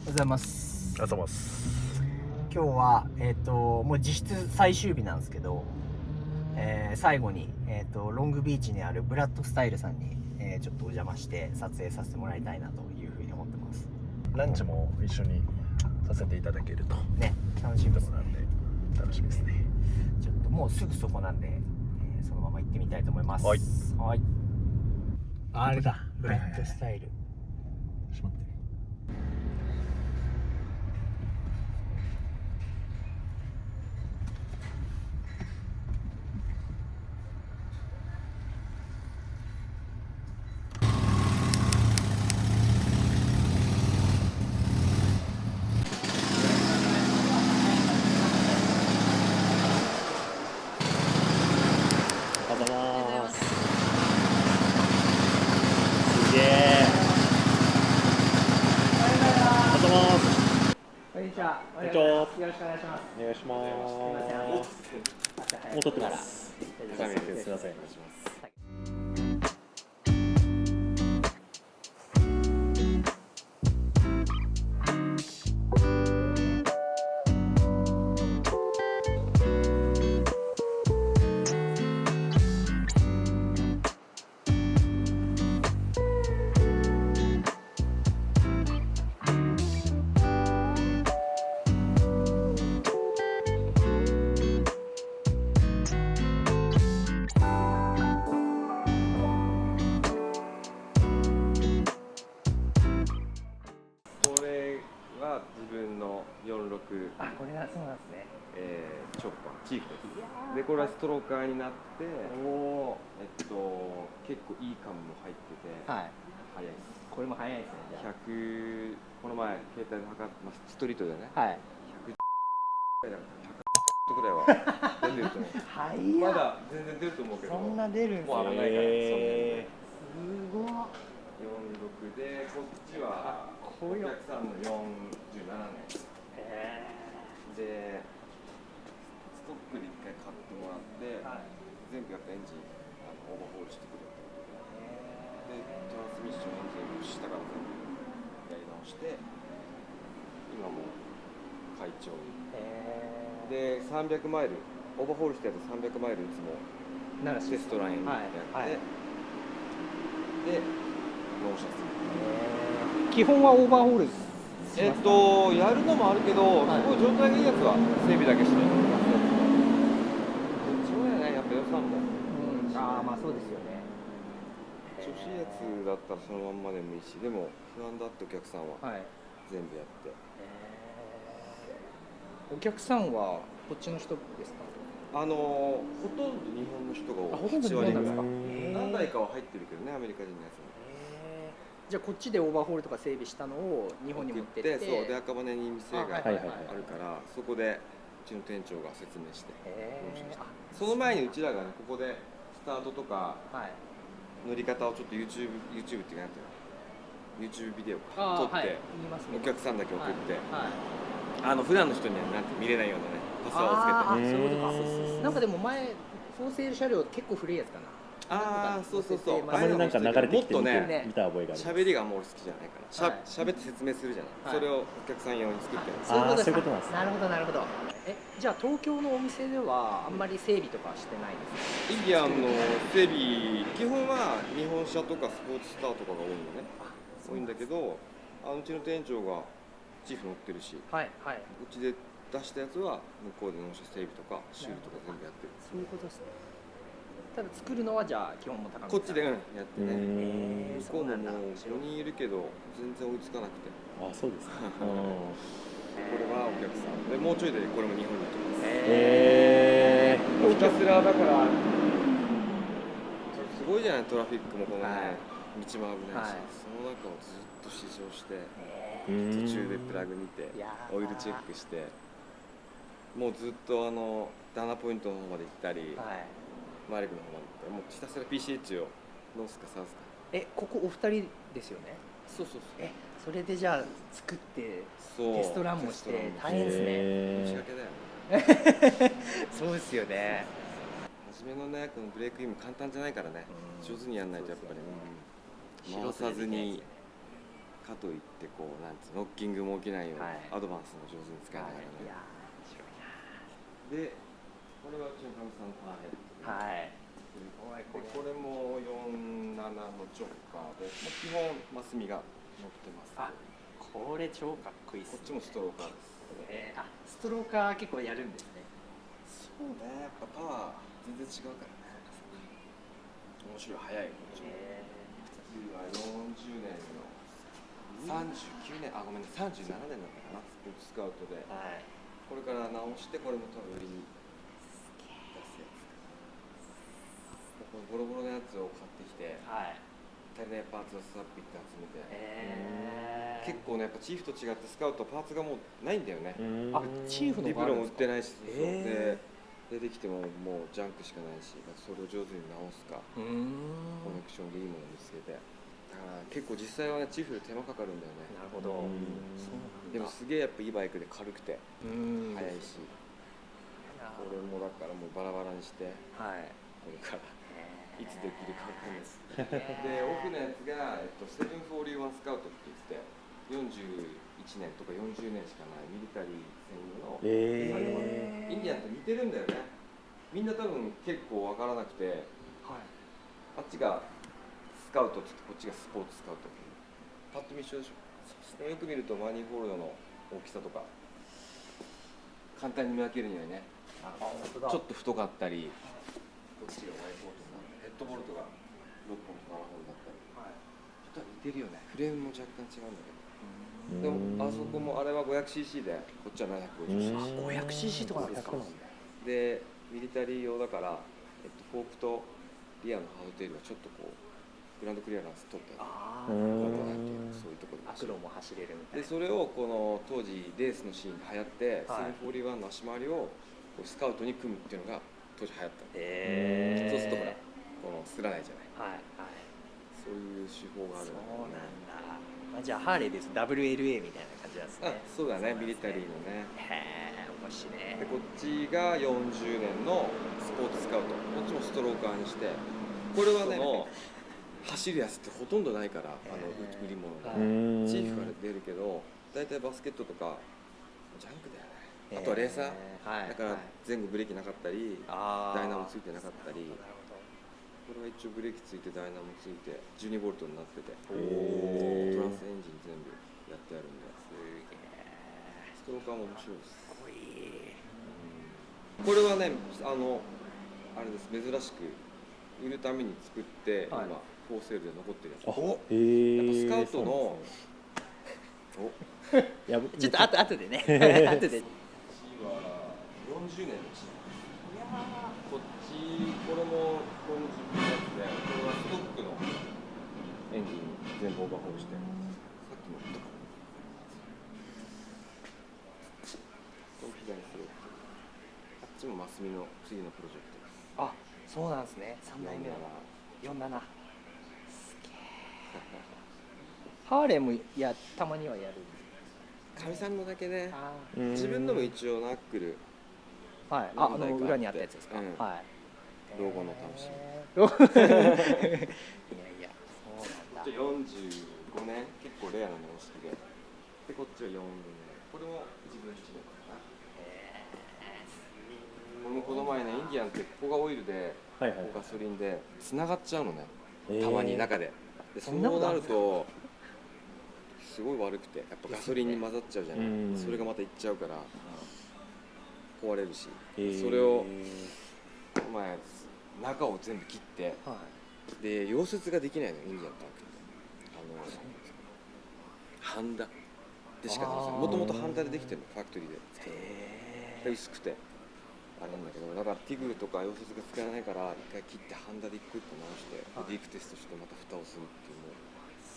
ございます。ありがとうございます。今日はもう実質最終日なんですけど、最後にロングビーチにあるブラッドスタイルさんに、ちょっとお邪魔して撮影させてもらいたいなというふうに思ってます。ランチも一緒にさせていただけるとね、楽しみです。なんで楽しみですね。ちょっともうすぐそこなんで、そのまま行ってみたいと思います。はい。はい。あれだ、ブラッドスタイル。しまって。ありがとうございます。すげえ。ありがとうございます。こんにちは。こんにちは。よろしくお願いします。お願いします。もう撮ってます。すみません。これは自分の46、あ、これがそうなんですね。チョッパーチーフです。でこれはストローカーになって、結構いいカムも入ってて、はい。速いです。これも早いですね。じゃ100この前携帯で測ってます。ストリートでね。あ。はい。100ぐらいは出てると思う。早い。まだ全然出ると思うけど。そんな出るんですもう上がらないから。すごい。46でこっちはお客さんの47年。でストックで1回買ってもらって、はい、全部やっぱエンジンオーバーホールしてくれってことで、トランスミッションエンジン下から全部やり直して、今も会長で300マイルオーバーホールしてやつ300マイルいつもテストラインやって、はいはい、で納車する。基本はオーバーホールやるのもあるけど、すごい状態がいいやつは整備だけしてる。そうやね、やっぱ予算も。ああ、まあそうですよね。調子いいやつだったらそのまんまでもいいし、でも不安だってお客さんは全部やって。お客さんはこっちの人ですか？ほとんど日本の人が多い。ほとんど日本なんですか？何台かは入ってるけどね、アメリカ人のやつも。じゃあこっちでオーバーホールとか整備したのを日本に持ってって、そうで赤羽に店があるから、そこでうちの店長が説明して、その前にうちらがね、ここでスタートとか乗り方をちょっと YouTube っていうかなんていうの YouTube ビデオ撮って、お客さんだけ送って、普段の人にはなんて見れないようなねパスワードをつけて。そういうことか。なんかでも前フォーセール車両結構古いやつかな。そうそうそう。あまりなんか流れてきてもっとね、見た覚えがある。喋りがもう好きじゃないから。喋って説明するじゃない。それをお客さん用に作ってる。そういうことなんです。なるほどなるほど。じゃあ東京のお店ではあんまり整備とかしてないですか？インディアンの整備、基本は日本車とかスポーツスターとかが多いのね。多いんだけど、うちの店長がチーフ乗ってるし、うちで出したやつは向こうで納車整備とか修理とか全部やってる。そういうことですね。ただ作るのはじゃあ基本も高こっちでやってね。向こうももう5人いるけど全然追いつかなくて。あ、そうですか。これはお客さんで、もうちょいでこれも日本に来ます。ひたすらだからすごいじゃない、トラフィックもこのね、道も危ないし、その中をずっと試乗して、途中でプラグ見てオイルチェックして、もうずっとダナポイントの方まで行ったり、マリブの方まで行ったり、もうひたすら PCH をノースかサウスか。ここお二人ですよね。そうそうそう。それでじゃあ作ってテストランもして大変ですね。仕掛けだよね。そうですよね。初めのね、このブレークインも簡単じゃないからね、上手にやらないとやっぱり、回さずにかといってこうなんつうノッキングも起きないように、はい、アドバンスも上手に使いながらね、いや面白いな。でこれはうちのかみさんのパーヘッド、はい。これも47のチョッカーで、基本マスミが乗ってます。あ、これ超かっこいいっすね。こっちもストローカーです。あ、ストローカー結構やるんですね。そうね、やっぱパワー全然違うからね。面白い、速い。次は40年の39年、あ、ごめんね、37年だったかな、スポーツスカウトで、はい、これから直して、これも多分売りに出すやつ。このボロボロのやつを買ってきて、はい、足りないパーツをスワップって集めて、結構構ね、やっぱチーフと違ってスカウトパーツがもうないんだよね。あ、チーフのリブロン売ってないし、で出てきてももうジャンクしかないし、それを上手に直すか、コネクションでいいものを見つけて、だから結構実際はね、チーフで手間かかるんだよね。なるほど。でもすげえやっぱいいバイクで軽くて速いし、これもだからもうバラバラにして、はい、これからいつできるか分かんないです。で、オフのやつが、741スカウトって言って41年とか40年しかないミリタリー専用の、インディアンと似てるんだよね。みんな多分結構分からなくて、あっちがスカウトって言ってこっちがスポーツスカウト。パッと見一緒でしょ。よく見るとマニーホールドの大きさとか簡単に見分けるにはね、ちょっと太かったり、こっちがワイボルトになってヘッドボルトが6本と7本だったり、ちょっと似てるよね。フレームも若干違うんだけど、でもあそこもあれは 500cc で、こっちは 750cc。 500cc とかなんですか。でミリタリー用だから、フォークとリアのハードテールがちょっとこうグランドクリアランス取ってある、なんていうの、そういうところでアクロも走れるみたいな。でそれをこの当時レースのシーンが流行って、741の足回りをこうスカウトに組むっていうのが当時流行った。そうするとほらこのすらないじゃない、そういう手法がある。そうなんだ。じゃあハーレーです WLA みたいな感じなんですね。そうだね、ミリタリーのね。へえ、面白い。でこっちが40年のスポーツスカウト、こっちもストローカーにして、これはね走るやつってほとんどないから、売り物がチーフから出るけど、大体バスケットとかジャンクだよね。あとはレーサー、だから前後ブレーキなかったり、ダイナモついてなかったり、これは一応ブレーキついてダイナモついて12ボルトになってて、トランスエンジン全部やってあるんで、ストローカーも面白いです。これはね、あれです、珍しく売るために作って、今フォーセールで残ってるやつ。やっぱスカウトのちょっと後でね。後で。40年のチーム。こっち、これもこれも自分のやつで、これはストックのエンジン全部オーバーホールして、さっきも言ったかな。これ左スロープ。あっちもマスミの次のプロジェクトです。あ、そうなんですね。3代目は47。すげえ。ハーレーもたまにはやる。かみさんのだけね。自分のも一応ナックル。はい。裏にあったやつですか。はい。老後の楽しみ。いやいや、そうなんだ。45年、結構レアな模式で。で、こっちは4年。これも自分1年かな。これもこの前ね、インディアンってここがオイルで、ここガソリンで繋がっちゃうのね。たまに中で。で、そうなるとすごい悪くて、やっぱガソリンに混ざっちゃうじゃない。それがまたいっちゃうから壊れるし、それをこの前中を全部切って、で溶接ができないの、インディアンタンクってハンダでしか直せない。もともとハンダでできてるの、ファクトリーで作る。薄くてあれなんだけど、だからティグルとか溶接が使えないから一回切ってハンダで一個一個直して、ディープテストしてまた蓋をするっていうのを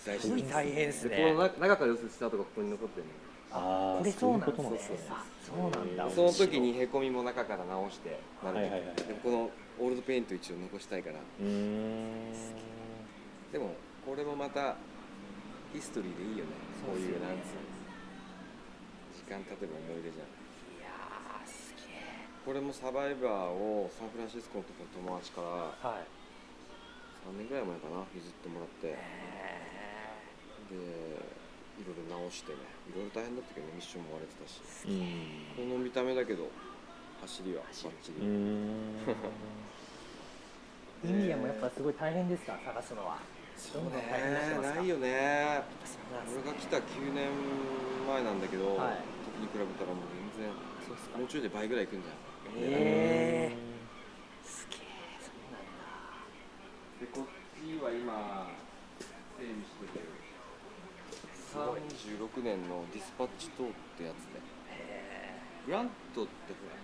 大事に。大変ですね。この中から溶接した後がここに残ってるの。これそうなんですね。そうなんだ。その時にへこみも中から直してなるべく。でこのオールドペイント一応残したいから。でもこれもまたヒストリーでいいよね。こういうなんつう時間経てば思い出じゃん。いやーすげえ。これもサバイバーをサンフランシスコの時の友達から3年ぐらい前かな、譲ってもらって、でいろいろ直してね、いろいろ大変だったけど、ミッションも割れてたし、うん。この見た目だけど走りはバッチリ。インディアンもやっぱすごい大変ですか、探すのは。そうどんどん大変になってね、ますか。ないよね。そうなんですね俺が来た9年前なんだけど、はい時に比べたらもう全然そうですか。もうちょいで倍ぐらい行くんじゃん。すげえ、そうなんだ。でこっちは今整備してて36年のディスパッチ島ってやつで、グラントってほら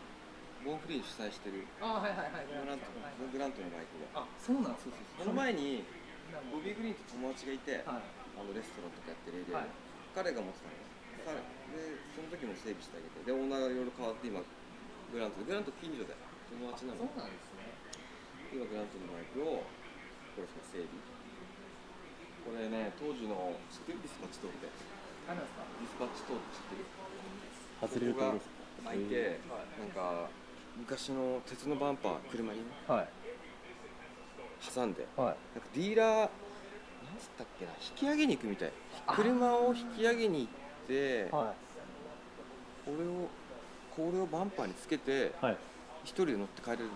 ボンフリー主催してるあ、はいはいはい。グラントのバイクで、あ、そうなんですか。その前にボビー・グリーンって友達がいて、はい。レストランとかやってるエリアで、はい彼が持ってたのよ。でその時も整備してあげて、でオーナーがいろいろ変わって今グラント近所で友達なの。そうなんですね。今グラントのバイクをこれ整備。これね、当時の知ってるディスパッチ島って。何ですか。ディスパッチ島って知ってる？外れるところですか。開いて、なんか昔の鉄のバンパー車にねはい挟んで、はい。なんかディーラーなんつったっけな、引き上げに行くみたい。車を引き上げに行って、はこれをバンパーにつけてはい。一人で乗って帰れるんだ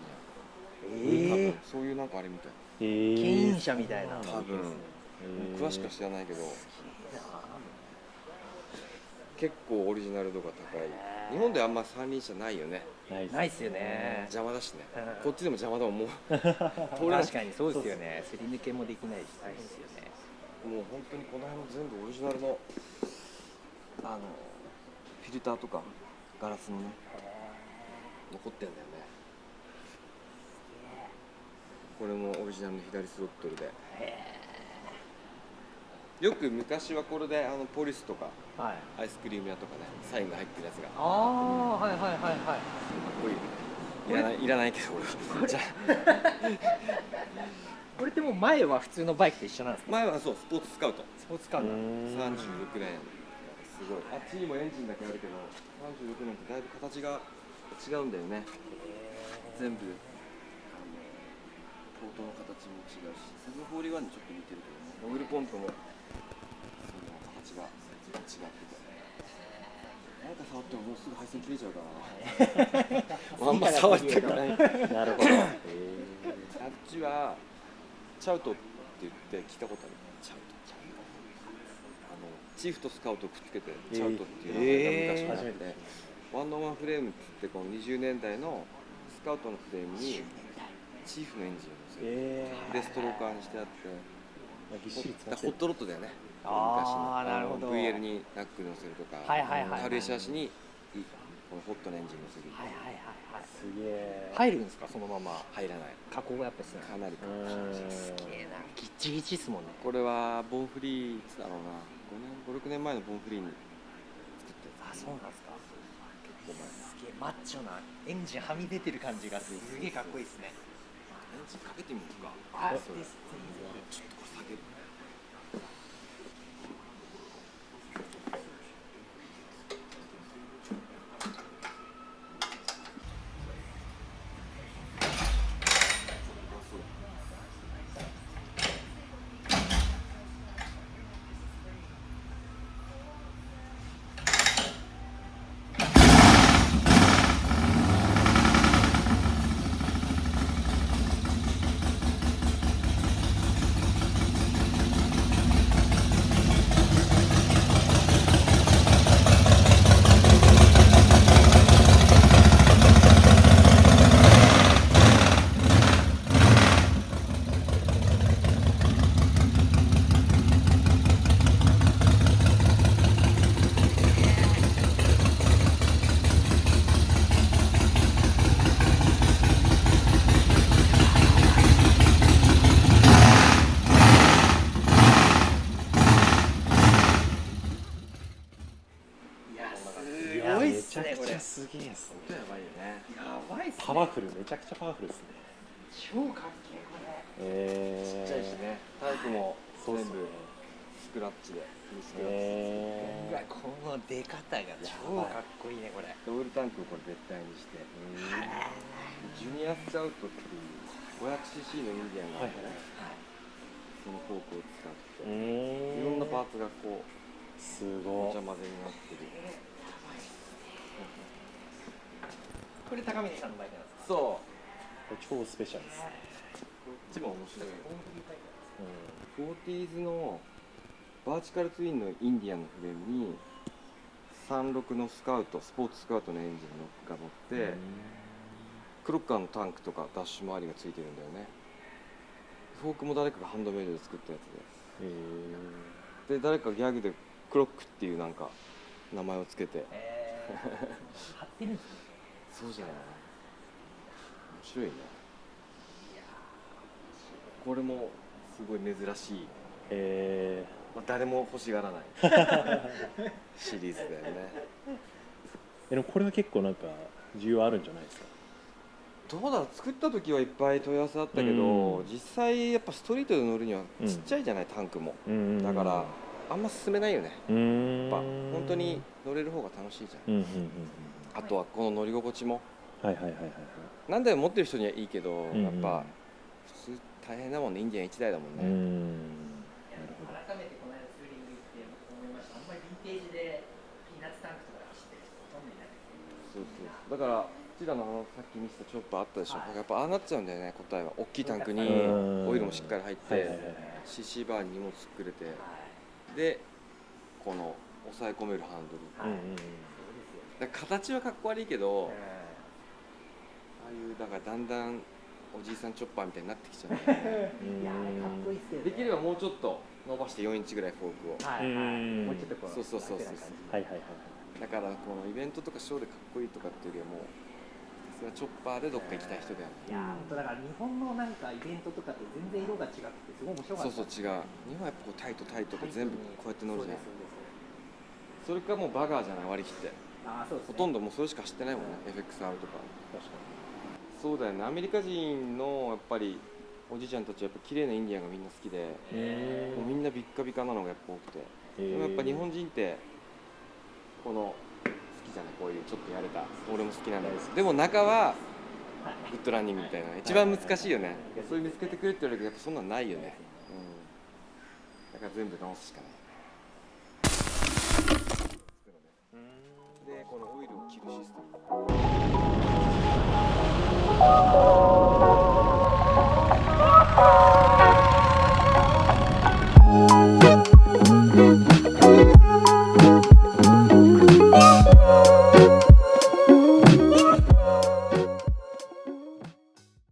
い。よ。多分そういうなんかあれみたい。牽引車みたいな。多分詳しくは知らないけど、結構オリジナル度が高い。日本であんま三輪車ないよね。ないですないっすよね。邪魔だしね。うんこっちでも邪魔だもん。もう通れない。確かにそうですよね。すり抜けもできないし大変ですよね。もう本当にこの辺も全部オリジナルのフィルターとかガラスのね残ってんだよね。これもオリジナルの左スロットルで、よく昔はこれでポリスとかはい。アイスクリーム屋とかねサインが入ってるやつがかああ、はいはいはいはい。っこいいよね。いらないけど俺じゃこれってもう前は普通のバイクと一緒なんですか。前はそうスポーツスカウトスポーツカーだ。36年すごい。あっちにもエンジンだけあるけど36年ってだいぶ形が違うんだよね。全部ポートの形も違うし、741にちょっと似てるけどね、オイルポンプも形が違ってて、何か触ってももうすぐ配線切れちゃうからなあんま触りたくない。なるほど。あっちはチャウトって言って聞いたことある。チャウトチーフとスカウトをくっつけてチャウトっていうのが昔にあって、ワンノーワンフレームって言ってこの20年代のスカウトのフレームにチーフのエンジンを乗せる、でストローカーにしてあって、ぎっしり詰まってる。ホットロットだよね。あーなるほど。 VL にナック乗せるとか、はいはいはいはい軽いシャシにこのホットのエンジン乗せる、はいはいはいはい。すげえ。入るんですかそのまま。入らない。加工がやっぱしない。かなりすげえな。ギッチギチっすもんね。これはボンフリーいつだろうな、5、6年前のボンフリーに作ったやつ。あ、そうなんですか。結構前。すげえマッチョなエンジンはみ出てる感じがすげえかっこいいですね。エンジンかけてみるか。あ、それです。ちょっとこれ下げる。いや、すごいっすねこれ。すげえっすね。やばいよね。やばいっすね。パワフル、めちゃくちゃパワフルですね。超かっけえこれ。ちっちゃいしね。タイプもそうっすね全部スクラッチで。うわ、この出方が超かっこいいねこれ。オイルタンクをこれ絶対にして、ジュニアスカウトっていう 500cc のインディアンがあってね、そのフォークを使って、いろんなパーツがこうすごごい。ちゃ混ぜになってる。これ高峰さんのバイクなんですか？そう超スペシャルです。こっちも面白いよ。うフォーティーズのバーチカルツインのインディアンのフレームに36のスカウト、スポーツスカウトのエンジンが乗って、クロッカーのタンクとかダッシュ周りがついてるんだよね。フォークも誰かがハンドメイドで作ったやつで、で誰かギャグでクロックっていうなんか名前をつけて、貼ってるんですね。そうじゃない、面白いね。これもすごい珍しい、まあ、誰も欲しがらないシリーズだよね。でもこれは結構なんか需要あるんじゃないですか？どうだろう、作った時はいっぱい問い合わせあったけど、実際やっぱストリートで乗るにはちっちゃいじゃない、タンクも、だからあんま進めないよね。やっぱ本当に乗れる方が楽しいじゃん。あとはこの乗り心地も、何台も持ってる人にはいいけど、やっぱ普通大変だもんね、インディアン1台だもんね。改めてこの間ツーリング行って思いました。あんまりヴィンテージでピーナッツタンクとか走ってる人ほとんどいない。そうそう、だからうちらのさっき見せたチョッパーあったでしょ、やっぱああなっちゃうんだよね、答えは。大きいタンクにオイルもしっかり入って、CC バーに荷物作れて、でこの抑え込めるハンドル、だから形はかっこ悪いけど、ああいうだからだんだんおじいさんチョッパーみたいになってきちゃう、いやーかっこいいっすよね。できればもうちょっと伸ばして4インチぐらいフォークを、もうちょっとこうそうそうそうそう、だからこのイベントとかショーでかっこいいとかっていうよりはもうそれはチョッパーでどっか行きたい人だよね。いやー本当だから日本のなんかイベントとかと全然色が違くてすごい面白かった。そうそう違う、日本はやっぱこうタイトタイトで全部こうやって乗るじゃん。それかもうバガーじゃない、割り切ってほとんどもうそれしか知ってないもんね、FXR とか。そうだよね、アメリカ人のやっぱりおじいちゃんたちはやっぱ綺麗なインディアンがみんな好きで、もうみんなビッカビカなのがやっぱ多くて、でもやっぱ日本人ってこの好きじゃない、こういうちょっとやれた、俺も好きなんだけど、でも中はグッドランニングみたいな、一番難しいよね。そういう見つけてくれって言われるけどやっぱそんなんないよね、だから全部直すしかない。でこのオイルを切るシステム